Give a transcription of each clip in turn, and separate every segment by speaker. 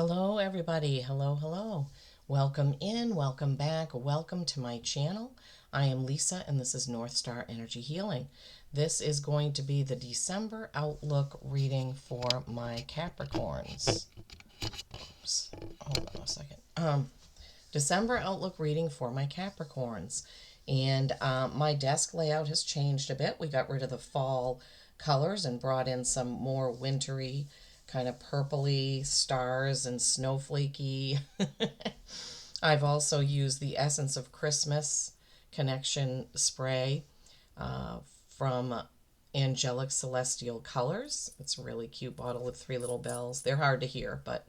Speaker 1: Hello everybody, hello. Welcome in, welcome back, welcome to my channel. I am Lisa and this is North Star Energy Healing. This is going to be the December outlook reading for my Capricorns. Oops, hold on a second. December outlook reading for my Capricorns. And my desk layout has changed a bit. We got rid of the fall colors and brought in some more wintry, kind of purpley stars and snowflakey. I've also used the Essence of Christmas Connection spray from Angelic Celestial Colors. It's a really cute bottle with 3 little bells. They're hard to hear, but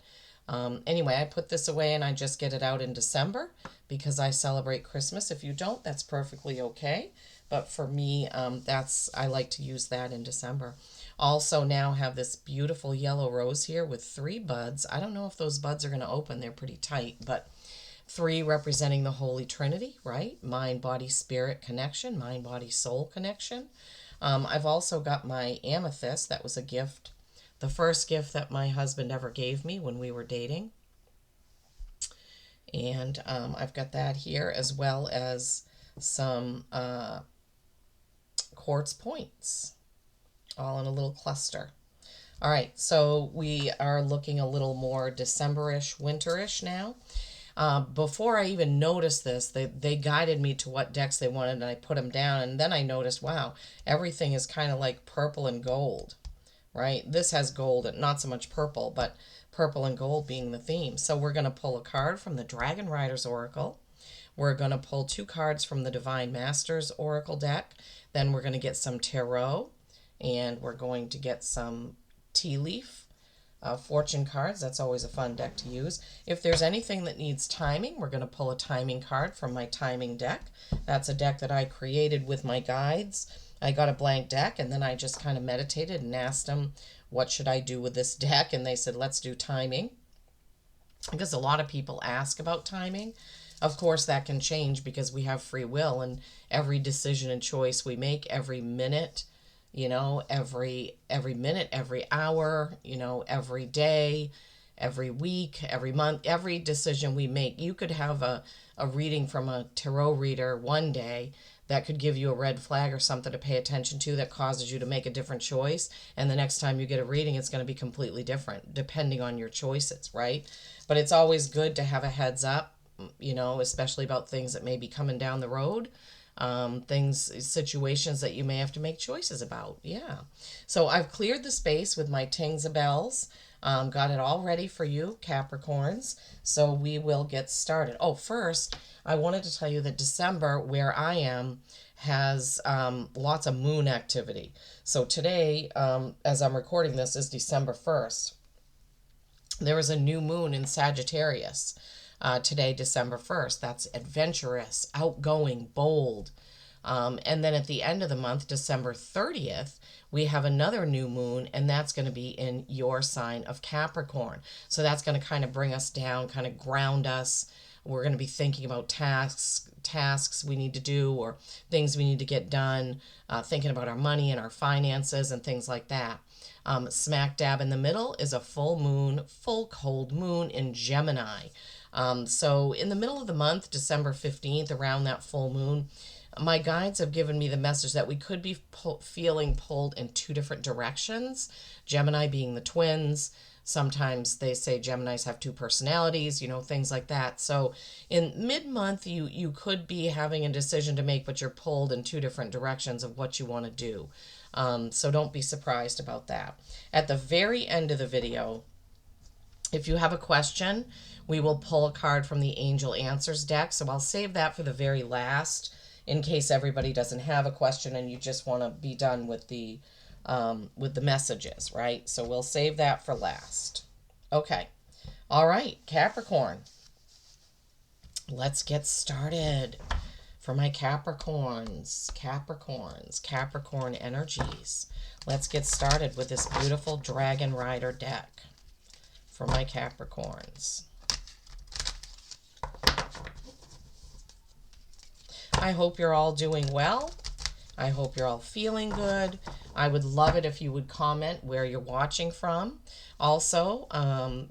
Speaker 1: anyway, I put this away and I just get it out in December because I celebrate Christmas. If you don't, that's perfectly okay. But for me, I like to use that in December. Also now have this beautiful yellow rose here with 3 buds. I don't know if those buds are going to open. They're pretty tight, but 3 representing the Holy Trinity, right? Mind, body, spirit connection, mind, body, soul connection. I've also got my amethyst. That was a gift. The first gift that my husband ever gave me when we were dating. And I've got that here as well as some quartz points, all in a little cluster. All right, so we are looking a little more December-ish, winter-ish now. Before I even noticed this, they guided me to what decks they wanted, and I put them down, and then I noticed, wow, everything is kind of like purple and gold, right? This has gold, and not so much purple, but purple and gold being the theme. So we're going to pull a card from the Dragon Riders Oracle. We're going to pull 2 cards from the Divine Masters Oracle deck. Then we're going to get some tarot, and we're going to get some tea leaf fortune cards. That's always a fun deck to use. If there's anything that needs timing, we're going to pull a timing card from my timing deck. That's a deck that I created with my guides. I got a blank deck, and then I just kind of meditated and asked them, what should I do with this deck? And they said, let's do timing. Because a lot of people ask about timing. Of course, that can change because we have free will, and every decision and choice we make every minute, every minute, every hour, every day, every week, every month, every decision we make. You could have a reading from a tarot reader one day that could give you a red flag or something to pay attention to that causes you to make a different choice. And the next time you get a reading, it's going to be completely different depending on your choices, right? But it's always good to have a heads up, especially about things that may be coming down the road. Situations that you may have to make choices about. Yeah. So I've cleared the space with my tings of bells. Got it all ready for you, Capricorns. So we will get started. Oh, first, I wanted to tell you that December, where I am, has lots of moon activity. So today, as I'm recording this, is December 1st. There is a new moon in Sagittarius. Today, December 1st. That's adventurous, outgoing, bold. And then at the end of the month, December 30th, we have another new moon, and that's going to be in your sign of Capricorn. So that's going to kind of bring us down, kind of ground us. We're going to be thinking about tasks we need to do or things we need to get done, thinking about our money and our finances and things like that. Smack dab in the middle is a full cold moon in Gemini. So in the middle of the month, December 15th, around that full moon, my guides have given me the message that we could be feeling pulled in 2 different directions. Gemini being the twins. Sometimes they say Geminis have 2 personalities, things like that. So in mid-month, you could be having a decision to make, but you're pulled in 2 different directions of what you want to do. So don't be surprised about that. At the very end of the video, if you have a question, we will pull a card from the Angel Answers deck. So I'll save that for the very last in case everybody doesn't have a question and you just want to be done with the messages, right? So we'll save that for last. Okay. All right, Capricorn. Let's get started. For my Capricorn energies. Let's get started with this beautiful Dragon Rider deck for my Capricorns. I hope you're all doing well. I hope you're all feeling good. I would love it if you would comment where you're watching from. Also,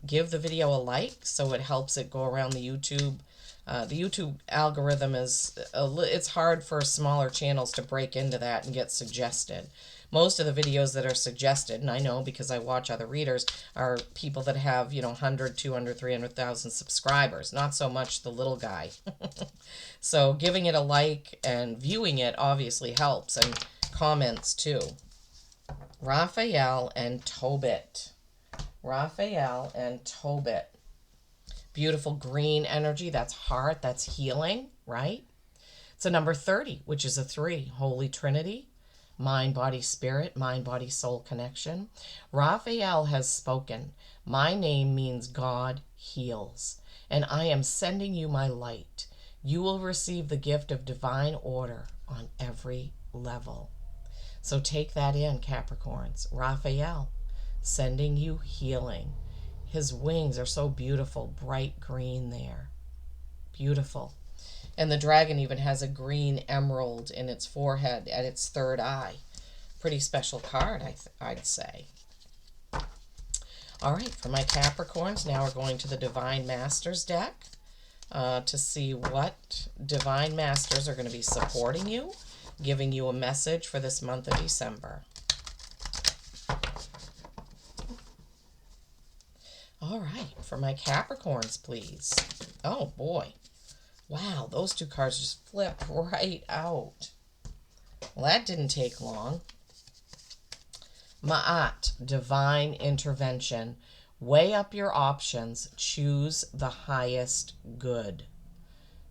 Speaker 1: give the video a like so it helps it go around the YouTube. The YouTube algorithm it's hard for smaller channels to break into that and get suggested. Most of the videos that are suggested, and I know because I watch other readers, are people that have, 100, 200, 300,000 subscribers, not so much the little guy. So giving it a like and viewing it obviously helps, and comments too. Raphael and Tobit. Raphael and Tobit. Beautiful green energy. That's heart. That's healing, right? It's a number 30, which is a 3. Holy Trinity. Mind, body, spirit. Mind, body, soul connection. Raphael has spoken. My name means God heals. And I am sending you my light. You will receive the gift of divine order on every level. So take that in, Capricorns. Raphael, sending you healing. His wings are so beautiful, bright green there. Beautiful. And the dragon even has a green emerald in its forehead at its third eye. Pretty special card, I'd say. All right, for my Capricorns, now we're going to the Divine Masters deck to see what Divine Masters are going to be supporting you, giving you a message for this month of December. All right, for my Capricorns, please. Oh, boy. Wow, those two cards just flipped right out. Well, that didn't take long. Ma'at, divine intervention. Weigh up your options. Choose the highest good.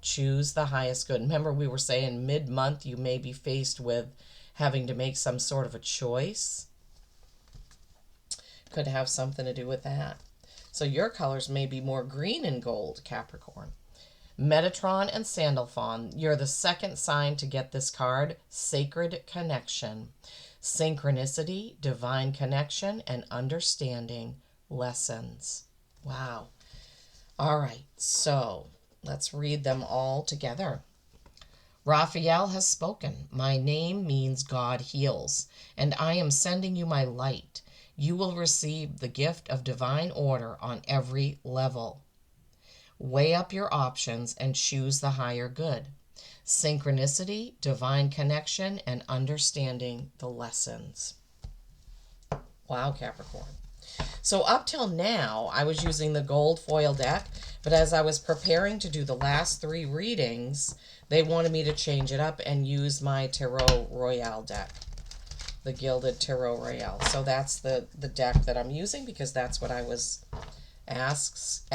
Speaker 1: Choose the highest good. Remember, we were saying mid-month you may be faced with having to make some sort of a choice. Could have something to do with that. So your colors may be more green and gold, Capricorn. Metatron and Sandalphon, you're the second sign to get this card. Sacred connection. Synchronicity, divine connection, and understanding lessons. Wow. All right, so let's read them all together. Raphael has spoken. My name means God heals, and I am sending you my light. You will receive the gift of divine order on every level. Weigh up your options and choose the higher good. Synchronicity, divine connection, and understanding the lessons. Wow, Capricorn. So up till now, I was using the gold foil deck, but as I was preparing to do the last 3 readings, they wanted me to change it up and use my Tarot Royale deck, the Gilded Tarot Royale. So that's the deck that I'm using because that's what I was asked,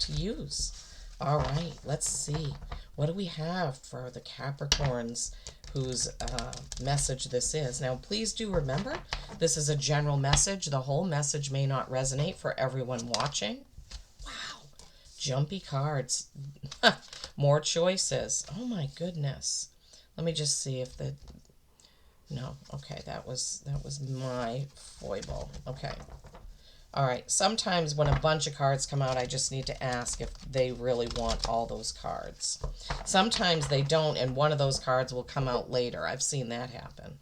Speaker 1: to use. All right, let's see. What do we have for the Capricorns whose message this is? Now, please do remember, this is a general message. The whole message may not resonate for everyone watching. Wow, jumpy cards. More choices. Oh my goodness. Let me just see if the... No, okay, that was my foible. Okay. All right, sometimes when a bunch of cards come out, I just need to ask if they really want all those cards. Sometimes they don't, and one of those cards will come out later. I've seen that happen.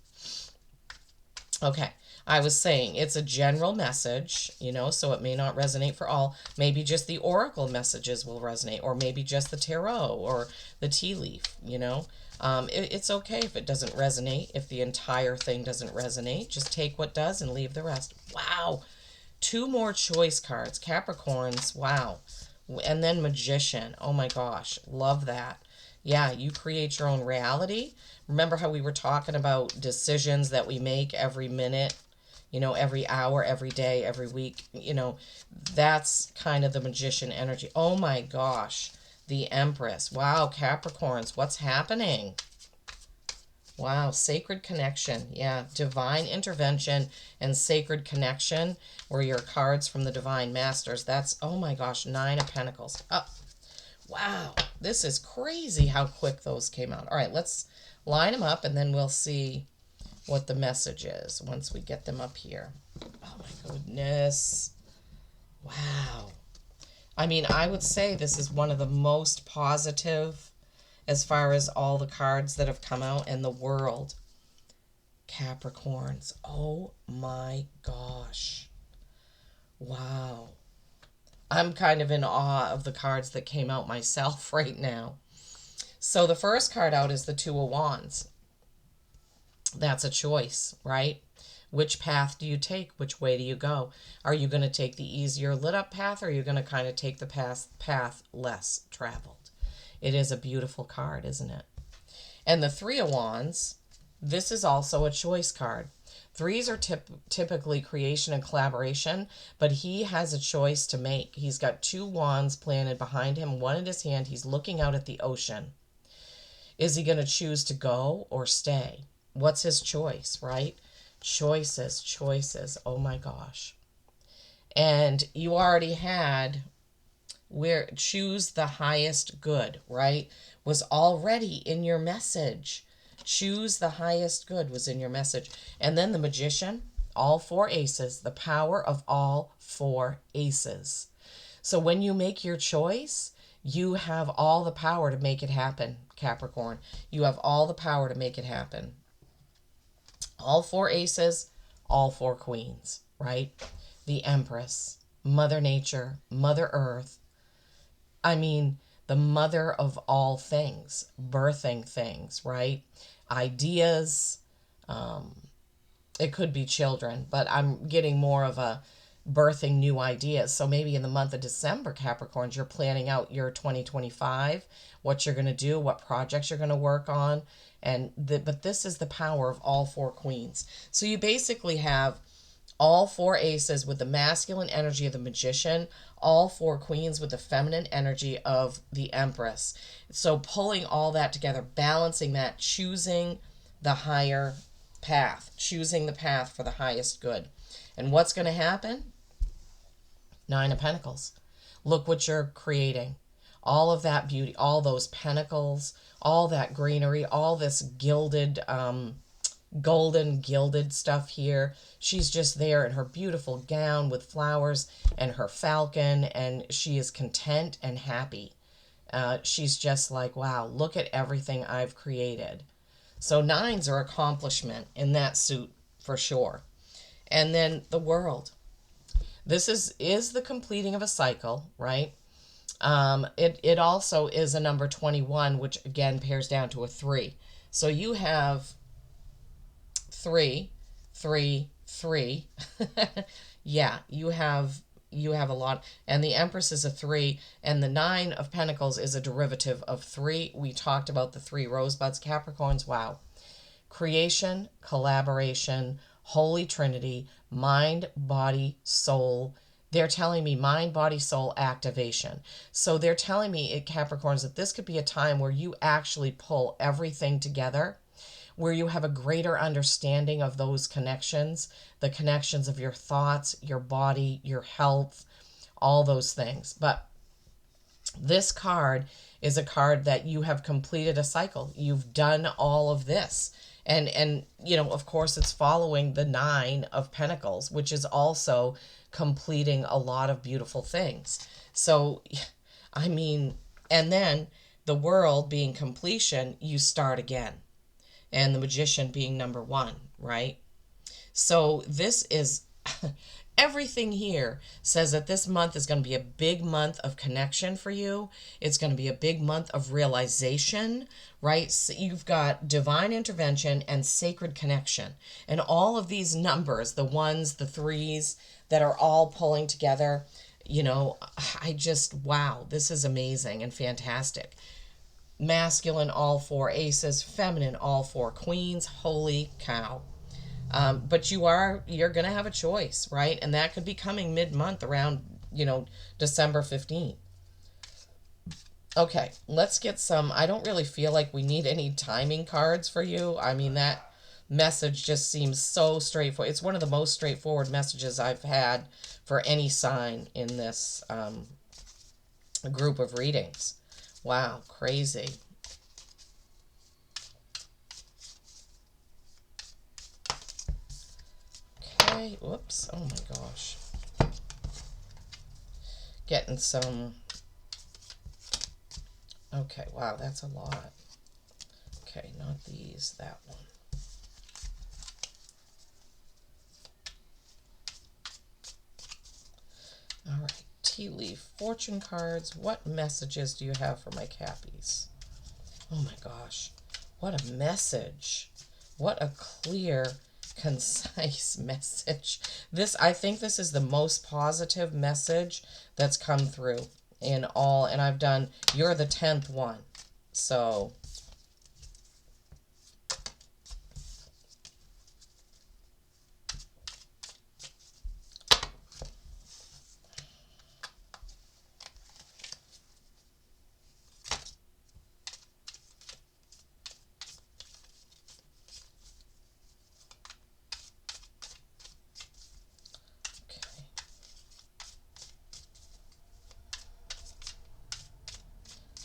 Speaker 1: Okay, I was saying it's a general message, so it may not resonate for all. Maybe just the oracle messages will resonate, or maybe just the tarot or the tea leaf, It's okay if it doesn't resonate, if the entire thing doesn't resonate. Just take what does and leave the rest. Wow. 2 more choice cards. Capricorns, wow. And then Magician. Oh my gosh, love that. Yeah, you create your own reality. Remember how we were talking about decisions that we make every minute, every hour, every day, every week. That's kind of the Magician energy. Oh my gosh, the Empress. Wow, Capricorns, what's happening? Wow, sacred connection. Yeah, divine intervention and sacred connection were your cards from the Divine Masters. That's, oh my gosh, 9 of Pentacles. Oh, wow, this is crazy how quick those came out. All right, let's line them up and then we'll see what the message is once we get them up here. Oh my goodness. Wow. I mean, I would say this is one of the most positive as far as all the cards that have come out in the world. Capricorns. Oh my gosh. Wow. I'm kind of in awe of the cards that came out myself right now. So the first card out is the Two of Wands. That's a choice, right? Which path do you take? Which way do you go? Are you going to take the easier lit up path, or are you going to kind of take the path less traveled? It is a beautiful card, isn't it? And the Three of Wands, this is also a choice card. Threes are typically creation and collaboration, but he has a choice to make. He's got two wands planted behind him, one in his hand. He's looking out at the ocean. Is he going to choose to go or stay? What's his choice, right? Choices, choices. Oh my gosh. And you already had where choose the highest good, right? Was already in your message. Choose the highest good was in your message. And then the Magician, all four aces, the power of all four aces. So when you make your choice, you have all the power to make it happen, Capricorn. You have all the power to make it happen. All four aces, all four queens, right? The Empress, Mother Nature, Mother Earth. I mean, the mother of all things, birthing things, right? Ideas. It could be children, but I'm getting more of a birthing new ideas. So maybe in the month of December, Capricorns, you're planning out your 2025, what you're going to do, what projects you're going to work on. But this is the power of all four queens. So you basically have all four aces with the masculine energy of the Magician, all four queens with the feminine energy of the Empress. So pulling all that together, balancing that, choosing the higher path, choosing the path for the highest good. And what's going to happen? Nine of Pentacles. Look what you're creating. All of that beauty, all those pentacles, all that greenery, all this gilded, golden gilded stuff here. She's just there in her beautiful gown with flowers and her falcon, and she is content and happy. She's just like, wow, look at everything I've created. So nines are accomplishment in that suit for sure. And then the World. This is the completing of a cycle, right? It also is a number 21, which again pairs down to a 3. So you have 3, 3, 3. Yeah, you have a lot. And the Empress is a 3, and the 9 of Pentacles is a derivative of 3. We talked about the 3 rosebuds, Capricorns. Wow. Creation, collaboration, Holy Trinity, mind, body, soul. They're telling me mind, body, soul activation. So they're telling me, Capricorns, that this could be a time where you actually pull everything together, where you have a greater understanding of those connections, the connections of your thoughts, your body, your health, all those things. But this card is a card that you have completed a cycle. You've done all of this. And you know, of course, it's following the 9 of Pentacles, which is also completing a lot of beautiful things. So, I mean, and then the World being completion, you start again. And the Magician being number 1, right? So this is everything here says that this month is going to be a big month of connection for you. It's going to be a big month of realization, right? So you've got divine intervention and sacred connection. And all of these numbers, the 1s, the 3s, that are all pulling together, you know, wow, this is amazing and fantastic. Masculine, all 4 aces. Feminine, all 4 queens. Holy cow. But you're going to have a choice, right? And that could be coming mid-month around, you know, December 15th. Okay, let's get some. I don't really feel like we need any timing cards for you. I mean, that message just seems so straightforward. It's one of the most straightforward messages I've had for any sign in this group of readings. Wow, crazy. Okay, whoops. Oh my gosh. Getting some. Okay, wow, that's a lot. Okay, not these, that one. tea leaf, fortune cards. What messages do you have for my Cappies? Oh my gosh, what a message. What a clear, concise message. I think this is the most positive message that's come through in all, and I've done, you're the 10th one. So,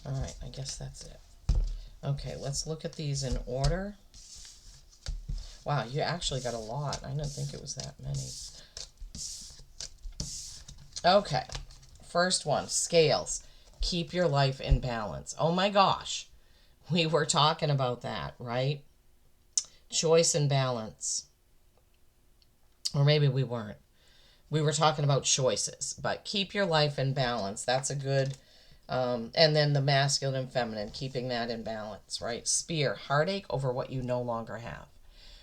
Speaker 1: all right, I guess that's it. Okay, let's look at these in order. Wow, you actually got a lot. I didn't think it was that many. Okay, first one, scales. Keep your life in balance. Oh my gosh, we were talking about that, right? Choice and balance. Or maybe we weren't. We were talking about choices, but keep your life in balance. That's a good, and then the masculine and feminine, keeping that in balance, right? Spear, heartache over what you no longer have.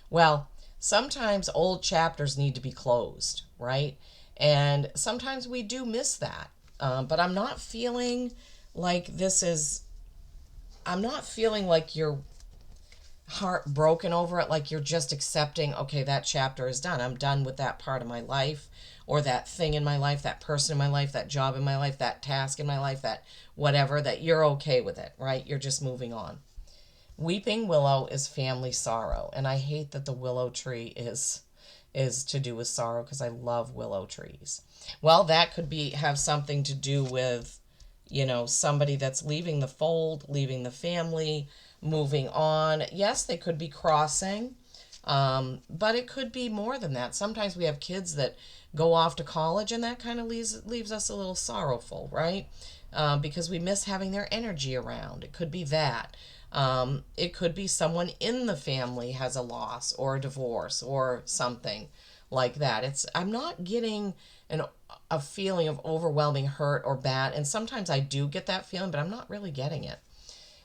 Speaker 1: Well, sometimes old chapters need to be closed, right? And sometimes we do miss that. But I'm not feeling like I'm not feeling like you're heartbroken over it, like you're just accepting, okay, that chapter is done. I'm done with that part of my life, or that thing in my life, that person in my life, that job in my life, that task in my life, that whatever, that you're okay with it, right? You're just moving on. Weeping willow is family sorrow, and I hate that the willow tree is to do with sorrow, because I love willow trees. Well, that could have something to do with, somebody that's leaving the fold, leaving the family, moving on. Yes, they could be crossing, but it could be more than that. Sometimes we have kids that go off to college, and that kind of leaves us a little sorrowful, right? Because we miss having their energy around. It could be that. It could be someone in the family has a loss or a divorce or something like that. I'm not getting a feeling of overwhelming hurt or bad, and sometimes I do get that feeling, but I'm not really getting it.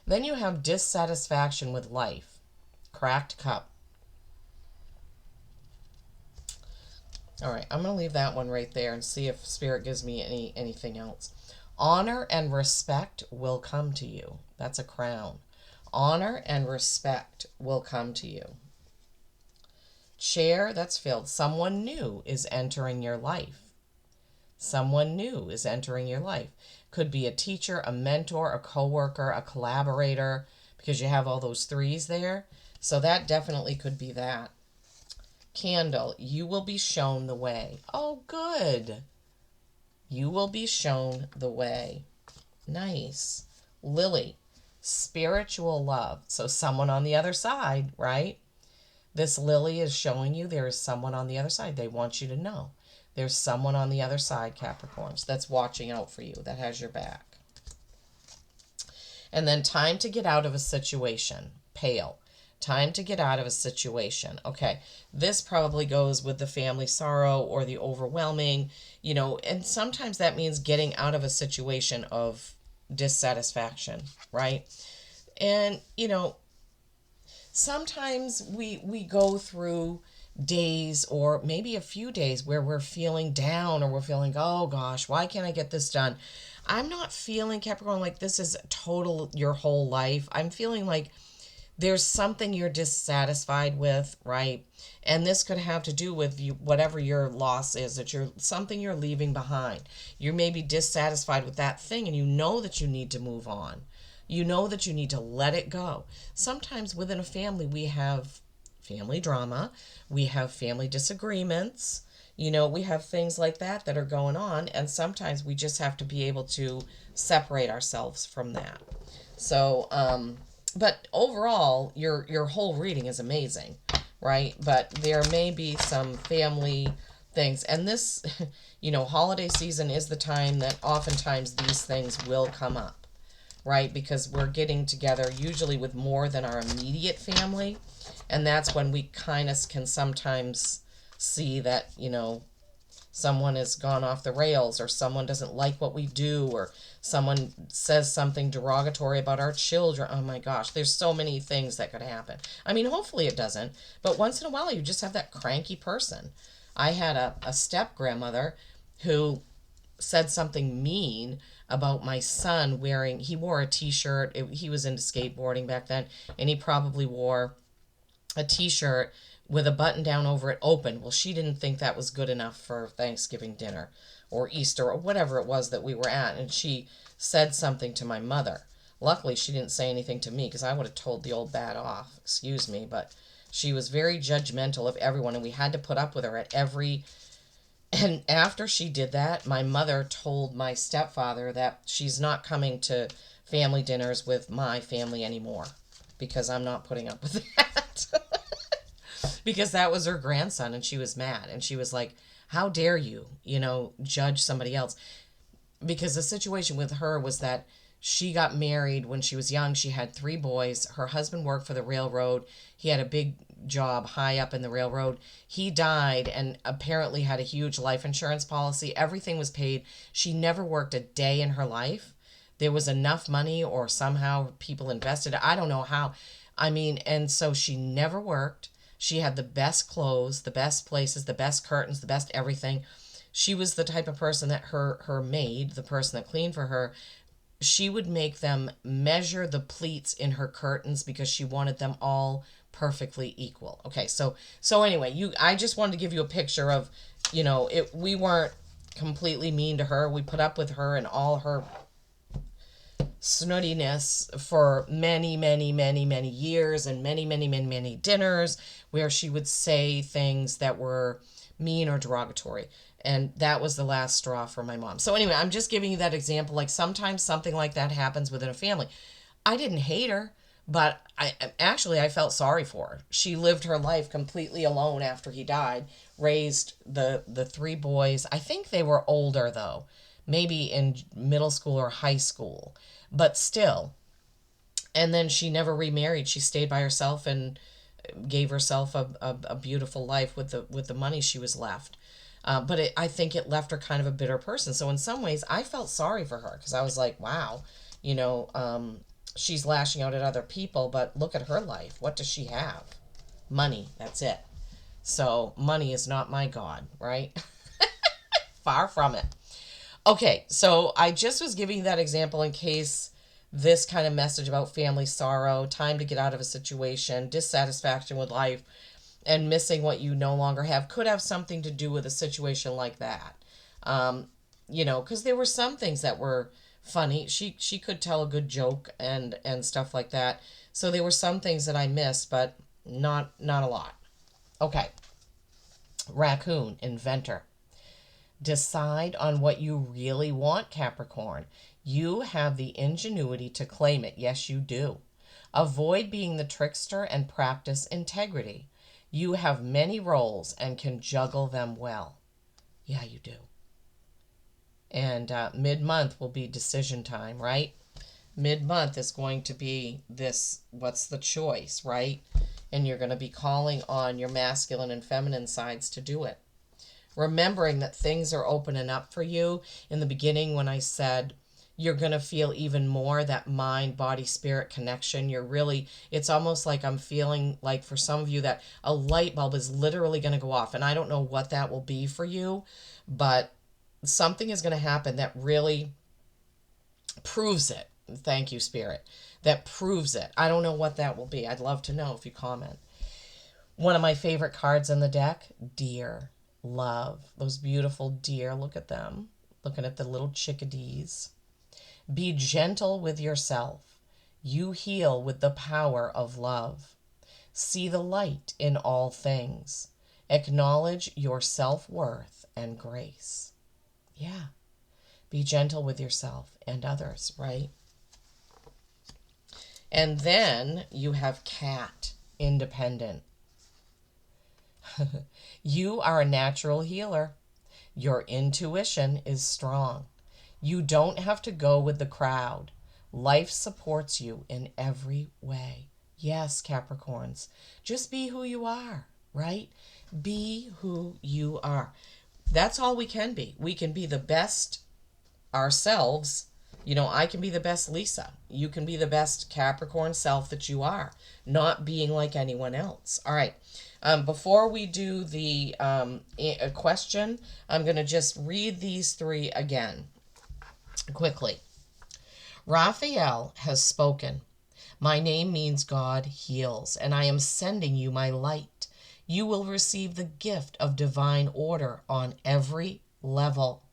Speaker 1: Then you have dissatisfaction with life, cracked cup. All right, I'm going to leave that one right there and see if Spirit gives me anything else. Honor and respect will come to you. That's a crown. Honor and respect will come to you. Chair, that's filled. Someone new is entering your life. Someone new is entering your life. Could be a teacher, a mentor, a coworker, a collaborator, because you have all those threes there. So that definitely could be that. Candle, you will be shown the way. Oh, good. You will be shown the way. Nice. Lily, spiritual love. So someone on the other side, right? This lily is showing you there is someone on the other side. They want you to know. There's someone on the other side, Capricorns, that's watching out for you, that has your back. And then time to get out of a situation. Pale. Time to get out of a situation. Okay, this probably goes with the family sorrow or the overwhelming, and sometimes that means getting out of a situation of dissatisfaction, right? And, sometimes we go through days or maybe a few days where we're feeling down, or we're feeling, oh gosh, why can't I get this done? I'm not feeling, Capricorn, like this is total your whole life. I'm feeling like there's something you're dissatisfied with, right? And this could have to do with you, whatever your loss is, that something you're leaving behind. You may be dissatisfied with that thing, and you know that you need to move on. You know that you need to let it go. Sometimes within a family, we have family drama. We have family disagreements. We have things like that are going on. And sometimes we just have to be able to separate ourselves from that. So, but overall, your whole reading is amazing, right? But there may be some family things. And this, holiday season is the time that oftentimes these things will come up, right? Because we're getting together usually with more than our immediate family. And that's when we kind of can sometimes see that, someone has gone off the rails, or someone doesn't like what we do, or someone says something derogatory about our children. Oh my gosh, there's so many things that could happen. I mean, hopefully it doesn't, but once in a while you just have that cranky person. I had a step grandmother who said something mean about my son wearing, he wore a t-shirt. He was into skateboarding back then, and he probably wore a t-shirt with a button down over it open. Well, she didn't think that was good enough for Thanksgiving dinner or Easter or whatever it was that we were at, and she said something to my mother. Luckily, she didn't say anything to me, because I would have told the old bat off. Excuse me, but she was very judgmental of everyone, and we had to put up with her at every. And after she did that, my mother told my stepfather that she's not coming to family dinners with my family anymore, because I'm not putting up with that. Because that was her grandson, and she was mad, and she was like, how dare you, judge somebody else. Because the situation with her was that she got married when she was young. She had 3 boys. Her husband worked for the railroad. He had a big job high up in the railroad. He died and apparently had a huge life insurance policy. Everything was paid. She never worked a day in her life. There was enough money, or somehow people invested. I don't know how. I mean, and so she never worked. She had the best clothes, the best places, the best curtains, the best everything. She was the type of person that her maid, the person that cleaned for her, she would make them measure the pleats in her curtains because she wanted them all perfectly equal. Okay, so anyway, I just wanted to give you a picture of, we weren't completely mean to her. We put up with her and all her snootiness for many, many, many, many years, and many, many, many, many dinners where she would say things that were mean or derogatory. And that was the last straw for my mom. So anyway, I'm just giving you that example. Like, sometimes something like that happens within a family. I didn't hate her, but I felt sorry for her. She lived her life completely alone after he died, raised the 3 boys. I think they were older though, maybe in middle school or high school, but still. And then she never remarried. She stayed by herself and gave herself a beautiful life with the money she was left. But I think it left her kind of a bitter person. So in some ways, I felt sorry for her, because I was like, wow, she's lashing out at other people, but look at her life. What does she have? Money. That's it. So money is not my God, right? Far from it. Okay, so I just was giving that example in case this kind of message about family sorrow, time to get out of a situation, dissatisfaction with life, and missing what you no longer have could have something to do with a situation like that. Because there were some things that were funny. She could tell a good joke and stuff like that. So there were some things that I missed, but not a lot. Okay. Raccoon, inventor. Decide on what you really want, Capricorn. You have the ingenuity to claim it. Yes, you do. Avoid being the trickster and practice integrity. You have many roles and can juggle them well. Yeah, you do. And mid-month will be decision time, right? Mid-month is going to be this, what's the choice, right? And you're going to be calling on your masculine and feminine sides to do it. Remembering that things are opening up for you. In the beginning, when I said you're going to feel even more that mind, body, spirit connection, it's almost like I'm feeling like, for some of you, that a light bulb is literally going to go off. And I don't know what that will be for you, but something is going to happen that really proves it. Thank you, Spirit. That proves it. I don't know what that will be. I'd love to know if you comment. One of my favorite cards in the deck, Deer. Love. Those beautiful deer. Look at them. Looking at the little chickadees. Be gentle with yourself. You heal with the power of love. See the light in all things. Acknowledge your self-worth and grace. Yeah. Be gentle with yourself and others, right? And then you have Cat, independent. You are a natural healer. Your intuition is strong. You don't have to go with the crowd. Life supports you in every way. Yes, Capricorns, just be who you are, right? Be who you are. That's all we can be. We can be the best ourselves. You know, I can be the best Lisa. You can be the best Capricorn self that you are, not being like anyone else. All right. Before we do the a question, I'm going to just read these three again quickly. Raphael has spoken. My name means God heals, and I am sending you my light. You will receive the gift of divine order on every level.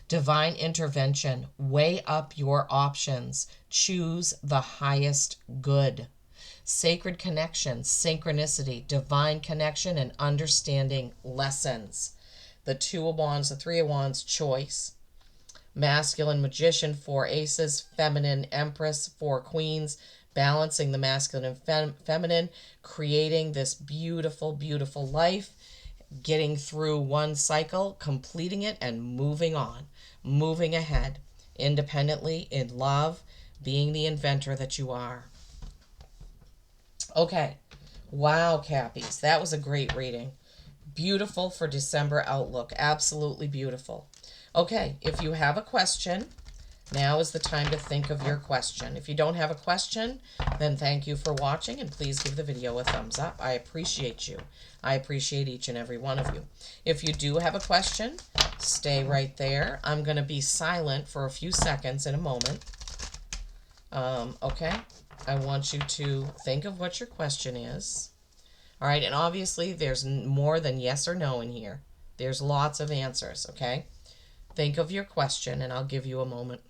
Speaker 1: Divine intervention. Weigh up your options. Choose the highest good. Sacred connection, synchronicity, divine connection, and understanding lessons. The Two of Wands, the Three of Wands, choice. Masculine magician, 4 aces. Feminine empress, 4 queens. Balancing the masculine and feminine, creating this beautiful, beautiful life, getting through one cycle, completing it, and moving on, moving ahead, independently, in love, being the inventor that you are. Okay. Wow, Cappies. That was a great reading. Beautiful for December outlook. Absolutely beautiful. Okay. If you have a question, now is the time to think of your question. If you don't have a question, then thank you for watching, and please give the video a thumbs up. I appreciate you. I appreciate each and every one of you. If you do have a question, stay right there. I'm going to be silent for a few seconds in a moment. Okay? I want you to think of what your question is. All right, and obviously there's more than yes or no in here. There's lots of answers, okay? Think of your question, and I'll give you a moment.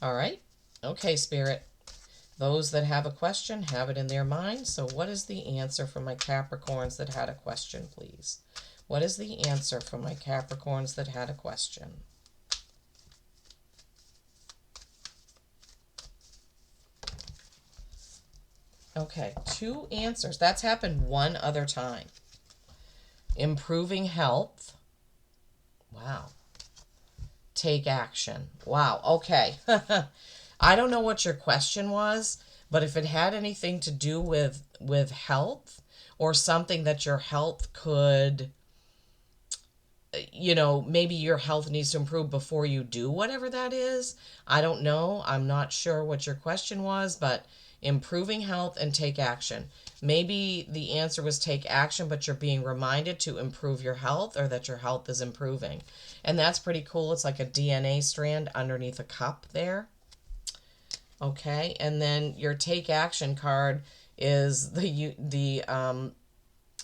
Speaker 1: All right. Okay, Spirit. Those that have a question have it in their mind. So what is the answer for my Capricorns that had a question, please? What is the answer for my Capricorns that had a question? Okay, 2 answers. That's happened one other time. Improving health. Wow. Take action. Wow. Okay. I don't know what your question was, but if it had anything to do with health, or something that your health could, you know, maybe your health needs to improve before you do whatever that is. I don't know. I'm not sure what your question was, but improving health and take action. Maybe the answer was take action, but you're being reminded to improve your health, or that your health is improving. And that's pretty cool. It's like a DNA strand underneath a cup there. Okay, and then your take action card is the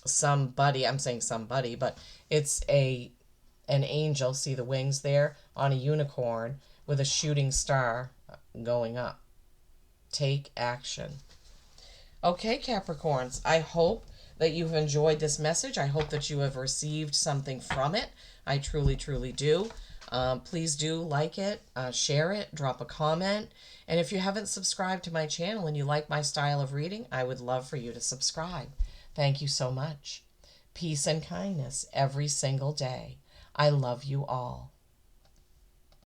Speaker 1: somebody, I'm saying somebody, but it's an angel, see the wings there, on a unicorn with a shooting star going up. Take action. Okay, Capricorns, I hope that you've enjoyed this message. I hope that you have received something from it. I truly, truly do. Please do like it, share it, drop a comment. And if you haven't subscribed to my channel and you like my style of reading, I would love for you to subscribe. Thank you so much. Peace and kindness every single day. I love you all.